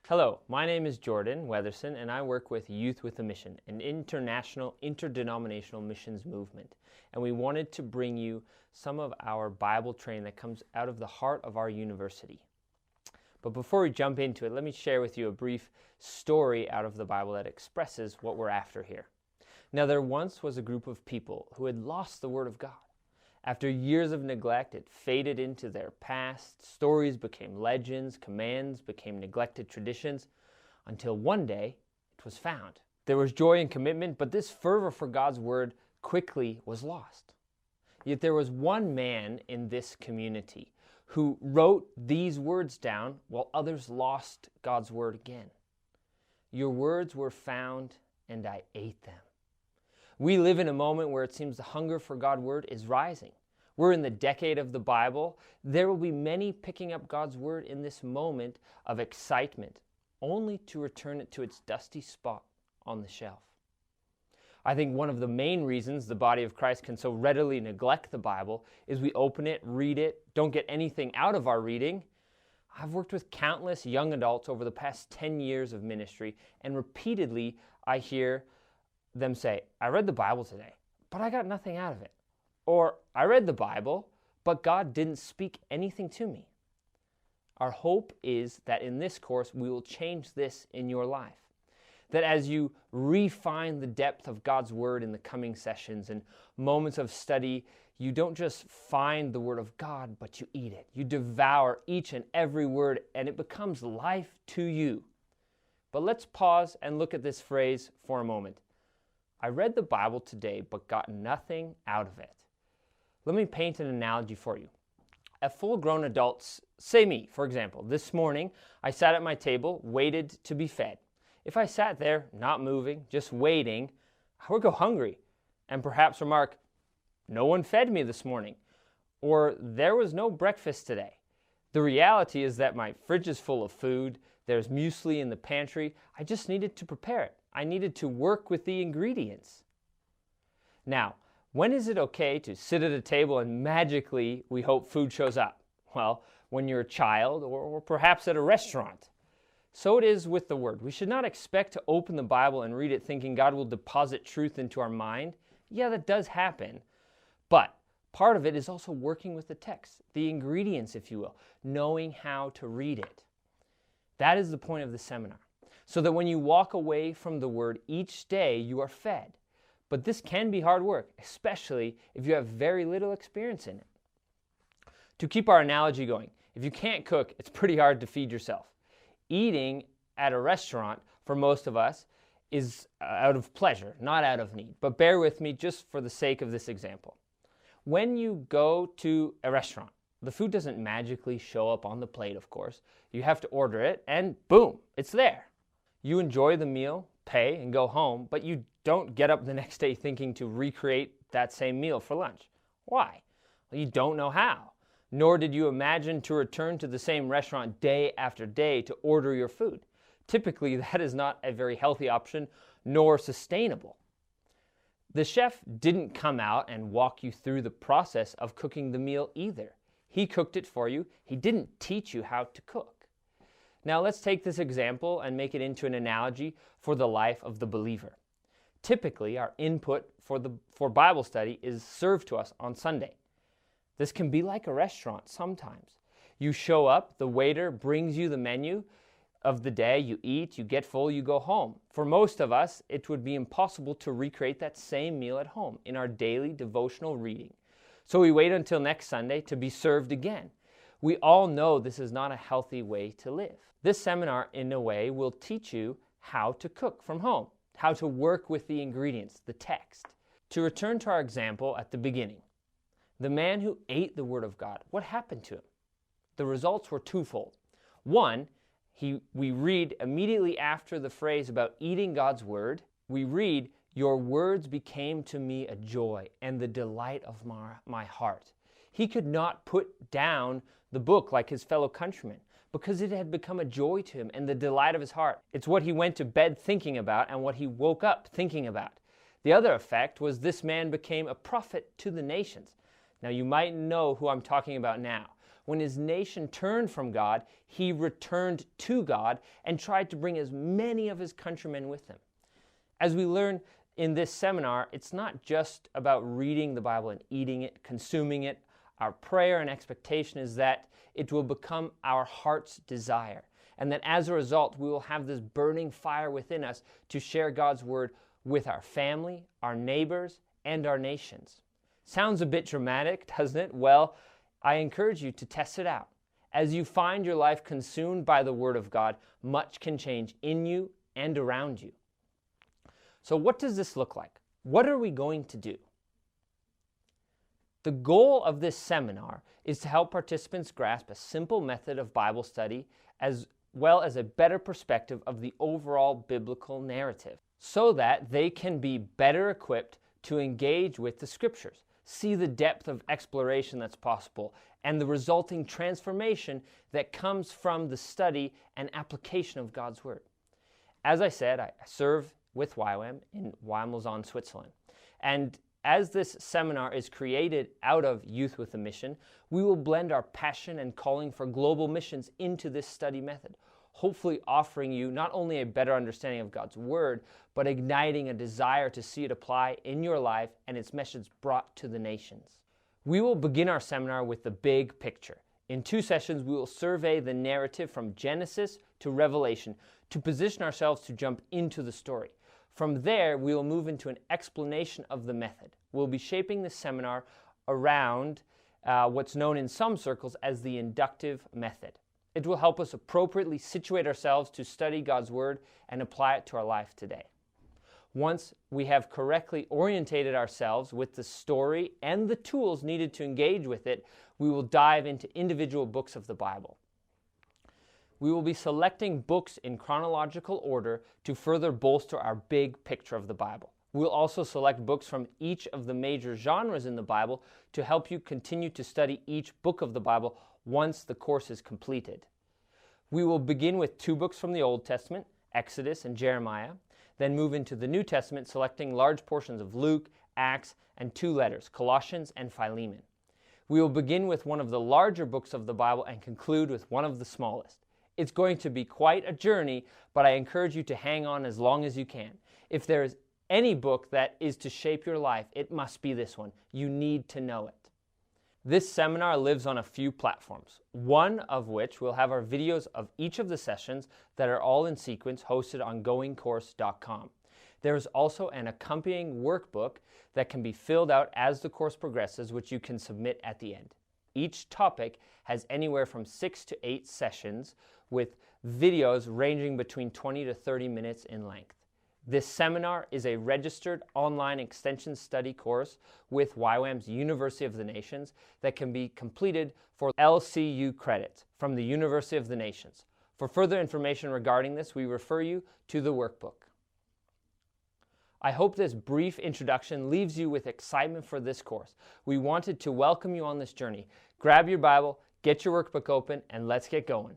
Hello, my name is Jordan Weatherson, and I work with Youth with a Mission, an international, interdenominational missions movement. And we wanted to bring you some of our Bible training that comes out of the heart of our university. But before we jump into it, let me share with you a brief story out of the Bible that expresses what we're after here. Now, there once was a group of people who had lost the Word of God. After years of neglect, it faded into their past. Stories became legends, commands became neglected traditions, until one day it was found. There was joy and commitment, but this fervor for God's Word quickly was lost. Yet there was one man in this community who wrote these words down while others lost God's Word again. Your words were found, and I ate them. We live in a moment where it seems the hunger for God's Word is rising. We're in the decade of the Bible. There will be many picking up God's Word in this moment of excitement, only to return it to its dusty spot on the shelf. I think one of the main reasons the body of Christ can so readily neglect the Bible is we open it, read it, don't get anything out of our reading. I've worked with countless young adults over the past 10 years of ministry, and repeatedly I hear them say, I read the Bible today, but I got nothing out of it. Or, I read the Bible, but God didn't speak anything to me. Our hope is that in this course, we will change this in your life. That as you refine the depth of God's Word in the coming sessions and moments of study, you don't just find the Word of God, but you eat it. You devour each and every word, and it becomes life to you. But let's pause and look at this phrase for a moment. I read the Bible today, but got nothing out of it. Let me paint an analogy for you. At full-grown adults, say me, for example, this morning I sat at my table, waited to be fed. If I sat there, not moving, just waiting, I would go hungry and perhaps remark, no one fed me this morning, or there was no breakfast today. The reality is that my fridge is full of food, there's muesli in the pantry, I just needed to prepare it. I needed to work with the ingredients. Now, when is it okay to sit at a table and magically we hope food shows up? Well, when you're a child or perhaps at a restaurant. So it is with the Word. We should not expect to open the Bible and read it thinking God will deposit truth into our mind. Yeah, that does happen. But part of it is also working with the text, the ingredients, if you will, knowing how to read it. That is the point of the seminar. So that when you walk away from the Word each day, you are fed. But this can be hard work, especially if you have very little experience in it. To keep our analogy going, if you can't cook, it's pretty hard to feed yourself. Eating at a restaurant, for most of us, is out of pleasure, not out of need. But bear with me just for the sake of this example. When you go to a restaurant, the food doesn't magically show up on the plate, of course. You have to order it, and boom, it's there. You enjoy the meal, pay, and go home, but you don't get up the next day thinking to recreate that same meal for lunch. Why? Well, you don't know how. Nor did you imagine to return to the same restaurant day after day to order your food. Typically, that is not a very healthy option, nor sustainable. The chef didn't come out and walk you through the process of cooking the meal either. He cooked it for you. He didn't teach you how to cook. Now let's take this example and make it into an analogy for the life of the believer. Typically, our input for Bible study is served to us on Sunday. This can be like a restaurant sometimes. You show up, the waiter brings you the menu of the day, you eat, you get full, you go home. For most of us, it would be impossible to recreate that same meal at home in our daily devotional reading. So we wait until next Sunday to be served again. We all know this is not a healthy way to live. This seminar, in a way, will teach you how to cook from home, how to work with the ingredients, the text. To return to our example at the beginning, the man who ate the Word of God, what happened to him? The results were twofold. One, we read immediately after the phrase about eating God's Word, we read, your words became to me a joy and the delight of my heart. He could not put down the book like his fellow countrymen because it had become a joy to him and the delight of his heart. It's what he went to bed thinking about and what he woke up thinking about. The other effect was this man became a prophet to the nations. Now you might know who I'm talking about now. when his nation turned from God, he returned to God and tried to bring as many of his countrymen with him. As we learn in this seminar, it's not just about reading the Bible and eating it, consuming it. Our prayer and expectation is that it will become our heart's desire, and that as a result, we will have this burning fire within us to share God's word with our family, our neighbors, and our nations. Sounds a bit dramatic, doesn't it? Well, I encourage you to test it out. As you find your life consumed by the word of God, much can change in you and around you. So what does this look like? What are we going to do? The goal of this seminar is to help participants grasp a simple method of Bible study as well as a better perspective of the overall biblical narrative, so that they can be better equipped to engage with the Scriptures, see the depth of exploration that's possible, and the resulting transformation that comes from the study and application of God's Word. As I said, I serve with YWAM in Weimelzahn, Switzerland. And as this seminar is created out of Youth with a Mission, we will blend our passion and calling for global missions into this study method, hopefully offering you not only a better understanding of God's Word, but igniting a desire to see it apply in your life and its message brought to the nations. We will begin our seminar with the big picture. In 2 sessions, we will survey the narrative from Genesis to Revelation to position ourselves to jump into the story. From there, we will move into an explanation of the method. We'll be shaping this seminar around what's known in some circles as the inductive method. It will help us appropriately situate ourselves to study God's Word and apply it to our life today. Once we have correctly orientated ourselves with the story and the tools needed to engage with it, we will dive into individual books of the Bible. We will be selecting books in chronological order to further bolster our big picture of the Bible. We'll also select books from each of the major genres in the Bible to help you continue to study each book of the Bible once the course is completed. We will begin with 2 books from the Old Testament, Exodus and Jeremiah, then move into the New Testament, selecting large portions of Luke, Acts, and 2 letters, Colossians and Philemon. We will begin with one of the larger books of the Bible and conclude with one of the smallest. It's going to be quite a journey, but I encourage you to hang on as long as you can. If there is any book that is to shape your life, it must be this one. You need to know it. This seminar lives on a few platforms, one of which will have our videos of each of the sessions that are all in sequence hosted on goingcourse.com. There is also an accompanying workbook that can be filled out as the course progresses, which you can submit at the end. Each topic has anywhere from 6 to 8 sessions with videos ranging between 20 to 30 minutes in length. This seminar is a registered online extension study course with YWAM's University of the Nations that can be completed for LCU credits from the University of the Nations. For further information regarding this, we refer you to the workbook. I hope this brief introduction leaves you with excitement for this course. We wanted to welcome you on this journey. Grab your Bible, get your workbook open, and let's get going.